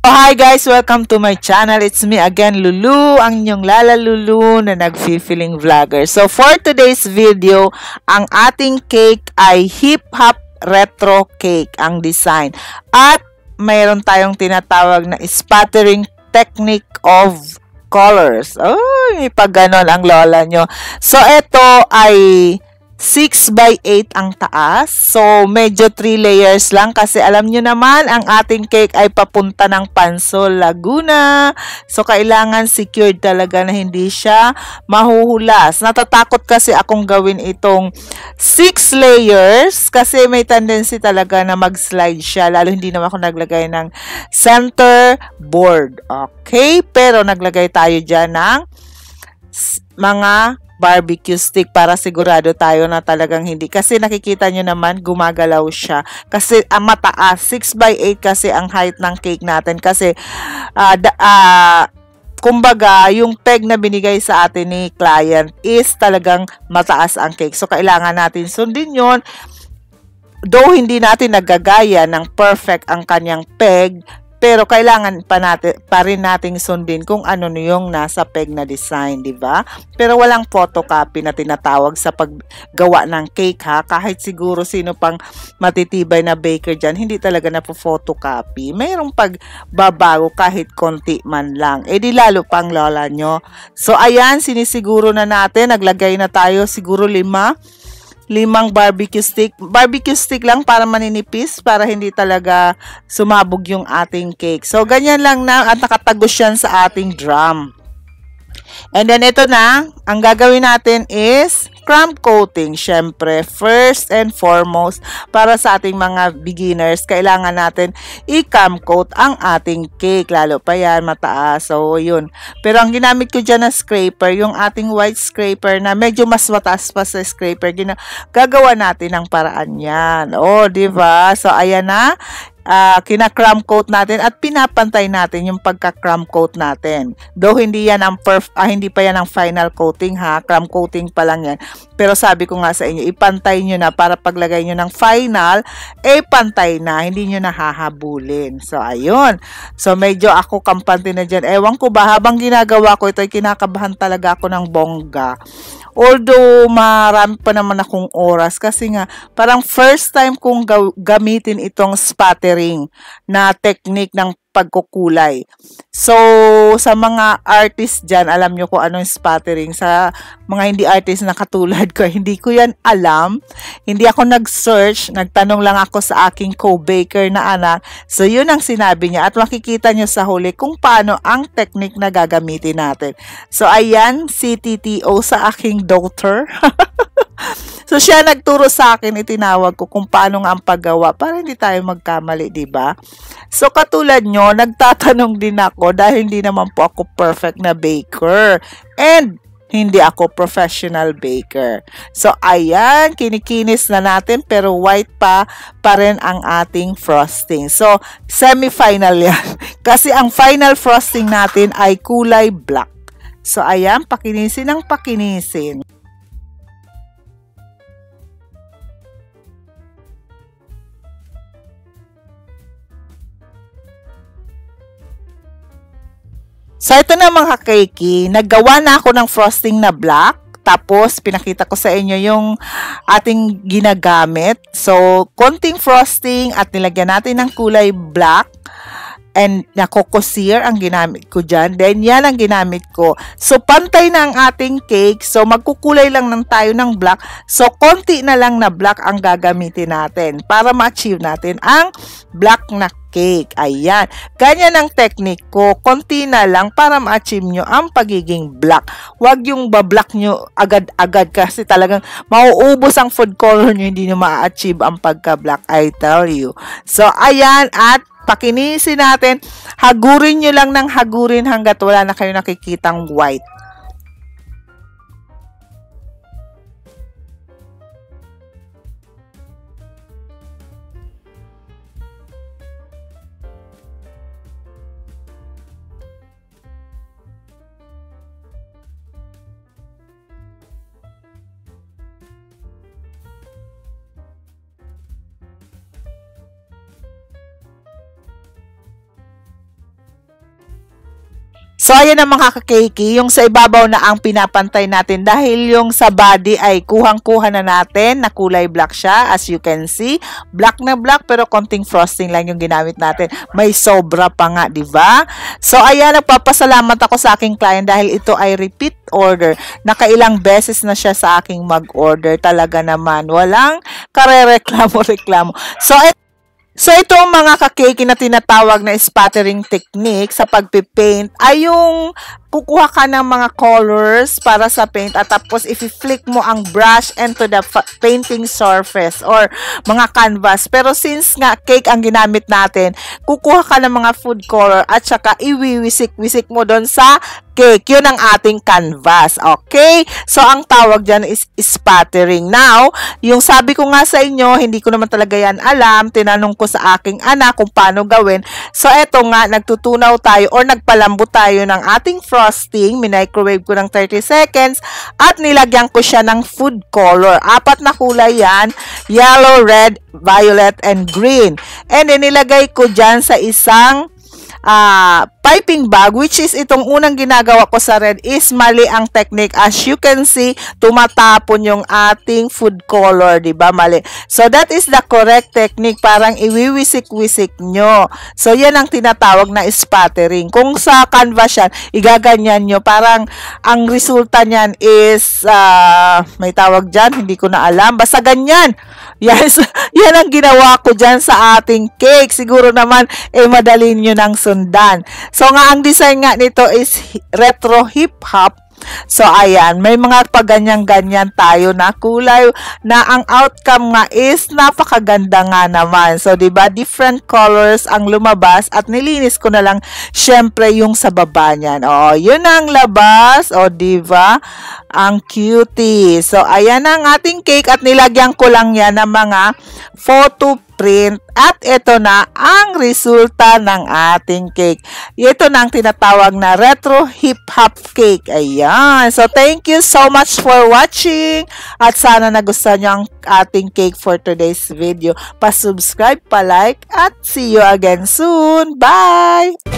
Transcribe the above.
Oh, hi guys! Welcome to my channel. It's me again, Lulu, ang inyong Lala Lulu na nag-feeling vlogger. So for today's video, ang ating cake ay hip-hop retro cake ang design. At mayroon tayong tinatawag na spattering technique of colors. Oh, pag ganon ang lola nyo. So ito ay 6 by 8 ang taas. So, medyo 3 layers lang kasi alam nyo naman, ang ating cake ay papunta ng Pansol, Laguna. So, kailangan secured talaga na hindi siya mahuhulas. Natatakot kasi akong gawin itong 6 layers kasi may tendency talaga na mag-slide siya. Lalo hindi naman ako naglagay ng center board. Okay? Pero naglagay tayo dyan ng mga barbecue stick para sigurado tayo na talagang hindi. Kasi nakikita nyo naman, gumagalaw siya. Kasi mataas, 6 by 8 kasi ang height ng cake natin. Kasi, kumbaga, yung peg na binigay sa atin ni client is talagang mataas ang cake. So, kailangan natin sundin yon. Though hindi natin nagagaya ng perfect ang kanyang peg, pero kailangan pa rin nating sundin kung ano yung nasa peg na design, di ba? Pero walang photocopy na tinatawag sa paggawa ng cake ha. Kahit siguro sino pang matitibay na baker dyan, hindi talaga na po photocopy. Mayroong pagbabago kahit konti man lang. Eh di lalo pang lola nyo. So ayan, sinisiguro na natin. Naglagay na tayo siguro 5 barbecue stick. Barbecue stick lang para maninipis, para hindi talaga sumabog yung ating cake. So, ganyan lang na at nakatagos yan sa ating drum. And then, ito na. Ang gagawin natin is crumb coating. Syempre, first and foremost, para sa ating mga beginners, kailangan natin i-crumb coat ang ating cake. Lalo pa yan, mataas. So, yun. Pero ang ginamit ko dyan na scraper, yung ating white scraper na medyo mas mataas pa sa scraper, gagawa natin ng paraan yan. Oh, diba? So, ayan na. Kina-crumb coat natin at pinapantay natin yung pagka-crumb coat natin. Though hindi yan ang hindi pa yan ang final coating ha, crumb coating pa lang yan. Pero sabi ko nga sa inyo, ipantay nyo na para paglagay nyo ng final, pantay na, hindi nyo nahahabulin. So ayun. So medyo ako kampante na dyan. Ewan ko ba, habang ginagawa ko ito, kinakabahan talaga ako ng bongga. Although marami pa naman akong oras kasi nga parang first time kong gamitin itong spattering na technique ng pagkukulay. So, sa mga artist dyan, alam nyo kung anong spattering. Sa mga hindi artist na katulad ko, hindi ko yan alam. Hindi ako nag-search. Nagtanong lang ako sa aking co-baker na anak. So, yun ang sinabi niya. At makikita nyo sa huli kung paano ang technique na gagamitin natin. So, ayan, si TTO sa aking daughter. So, siya nagturo sa akin, itinawag ko kung paano nga ang paggawa para hindi tayo magkamali, di ba? So, katulad nyo, nagtatanong din ako dahil hindi naman po ako perfect na baker. And, hindi ako professional baker. So, ayan, kinikinis na natin pero white pa rin ang ating frosting. So, semi-final yan. Kasi ang final frosting natin ay kulay black. So, ayan, pakinisin ng pakinisin. So, ito na mga kakeki, naggawa na ako ng frosting na black. Tapos, pinakita ko sa inyo yung ating ginagamit. So, konting frosting at nilagyan natin ng kulay black. And na Coco Sear ang ginamit ko dyan. Then, yan ang ginamit ko. So, pantay na ang ating cake. So, magkukulay lang ng tayo ng black. So, konti na lang na black ang gagamitin natin para ma-achieve natin ang black na cake. Ayan. Ganyan ang technique ko. Konti na lang para ma-achieve nyo ang pagiging black. Huwag yung ba-black nyo agad-agad kasi talagang mauubos ang food color nyo. Hindi nyo ma-achieve ang pagka-black. I tell you. So, ayan. At pakinisin natin. Hagurin nyo lang ng hagurin hanggat wala na kayo nakikitang white. So, ayan ang mga kakeki, yung sa ibabaw na ang pinapantay natin dahil yung sa body ay kuhang-kuha na natin na kulay black siya. As you can see, black na black pero konting frosting lang yung ginamit natin. May sobra pa nga, di ba? So, ayan, nagpapasalamat ako sa aking client dahil ito ay repeat order. Nakailang beses na siya sa aking mag-order. Talaga naman, walang karereklamo-reklamo. So, ito ang mga kakeki na tinatawag na spattering technique sa pagpipaint ay yung kukuha ka ng mga colors para sa paint at tapos i-flick mo ang brush into the painting surface or mga canvas. Pero since nga cake ang ginamit natin, kukuha ka ng mga food color at saka iwiwisik-wisik mo doon sa cake. Yun ang ating canvas. Okay? So, ang tawag dyan is spattering. Now, yung sabi ko nga sa inyo, hindi ko naman talaga yan alam. Tinanong ko sa aking anak kung paano gawin. So, eto nga, nagtutunaw tayo or nagpalambot tayo ng ating frosting. Minicrowave ko ng 30 seconds at nilagyan ko siya ng food color. 4 na kulay yan. Yellow, red, violet, and green. And then, nilagay ko dyan sa isang piping bag, which is itong unang ginagawa ko sa red is mali ang technique. As you can see, tumatapon yung ating food color, diba? Mali. So, that is the correct technique. Parang iwiwisik-wisik nyo. So, yan ang tinatawag na spattering. Kung sa canvas yan, igaganyan nyo. Parang ang resulta nyan is, may tawag dyan, hindi ko na alam. Basta ganyan. Yes, yan ang ginawa ko dyan sa ating cake. Siguro naman, madali nyo nang sundan. So, nga ang design nga nito is retro hip-hop. So, ayan, may mga paganyan-ganyan tayo na kulay na ang outcome nga is napakaganda nga naman. So, diba, different colors ang lumabas at nilinis ko na lang syempre yung sa baba niyan. O, yun ang labas. O, diba, ang cutie. So, ayan ang ating cake at nilagyan ko lang yan ng mga photo print at ito na ang resulta ng ating cake. Ito na ang tinatawag na retro hip-hop cake. Ayan. So, thank you so much for watching at sana nagustuhan nyo ang ating cake for today's video. Pa-subscribe, pa-like at see you again soon. Bye!